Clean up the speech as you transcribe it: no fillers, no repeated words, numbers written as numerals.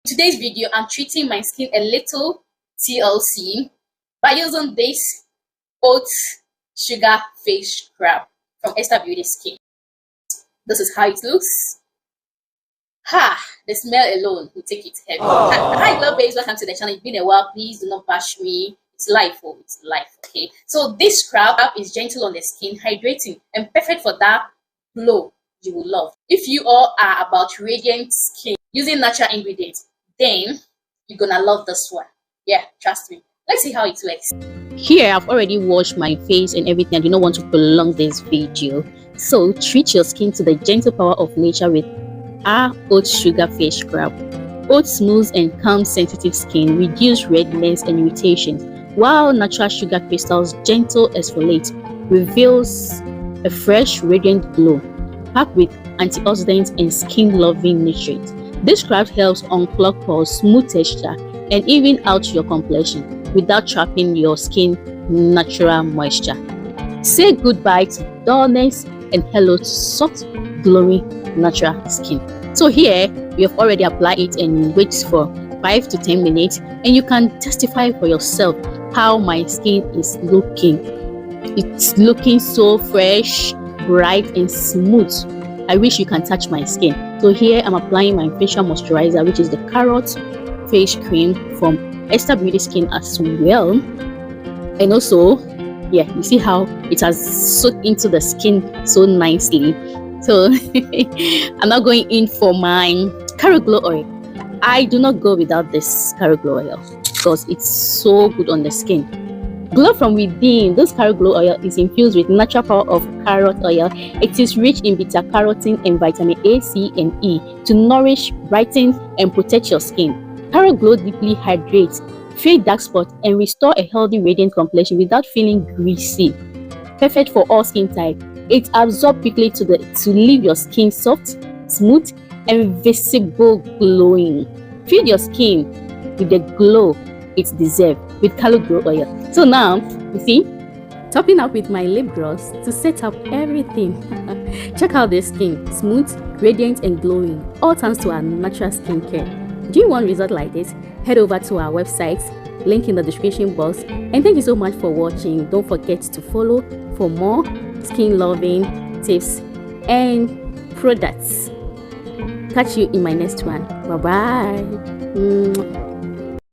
In today's video, I'm treating my skin a little TLC by using this oat sugar face scrub from Esther Beauty Skin. This is how it looks. The smell alone will take it heavy. Hi, Glow Babes, welcome to the channel. It's been a while. Please do not bash me. It's life, it's life. Okay, so this scrub is gentle on the skin, hydrating, and perfect for that glow you will love. If you all are about radiant skin using natural ingredients, then you're gonna love this one. Yeah, trust me. Let's see how it works. Here, I've already washed my face and everything. I do not want to prolong this video, so treat your skin to the gentle power of nature with our oat sugar face scrub. Oat smooths and calms sensitive skin, reduce redness and irritation, while natural sugar crystals gentle exfoliate reveals a fresh, radiant glow, packed with antioxidants and skin-loving nutrients. This scrub helps unclog pores, smooth texture, and even out your complexion without trapping your skin natural moisture. Say goodbye to dullness and hello to soft, glowing, natural skin. So here, we have already applied it and wait for 5 to 10 minutes, and you can testify for yourself how my skin is looking. It's looking so fresh, bright, and smooth. I wish you can touch my skin. So here I'm applying my facial moisturizer, which is the carrot face cream from Esther Beauty Skin as well. And also, yeah, you see how it has soaked into the skin so nicely. So I'm not going in for my carrot glow oil. I do not go without this carrot glow oil because it's so good on the skin. Glow from within. This carrot glow oil is infused with natural power of carrot oil. It is rich in beta carotene and vitamin A, C, and E to nourish, brighten, and protect your skin. Carrot glow deeply hydrates, fade dark spots, and restore a healthy, radiant complexion without feeling greasy. Perfect for all skin types. It absorbs quickly to leave your skin soft, smooth, and visible glowing. Feed your skin with the glow it deserves with carrot glow oil. So now, you see, topping up with my lip gloss to set up everything. Check out this skin, smooth, radiant, and glowing, all thanks to our natural skincare. Do you want results like this? Head over to our website, link in the description box. And thank you so much for watching. Don't forget to follow for more skin loving tips and products. Catch you in my next one. Bye bye.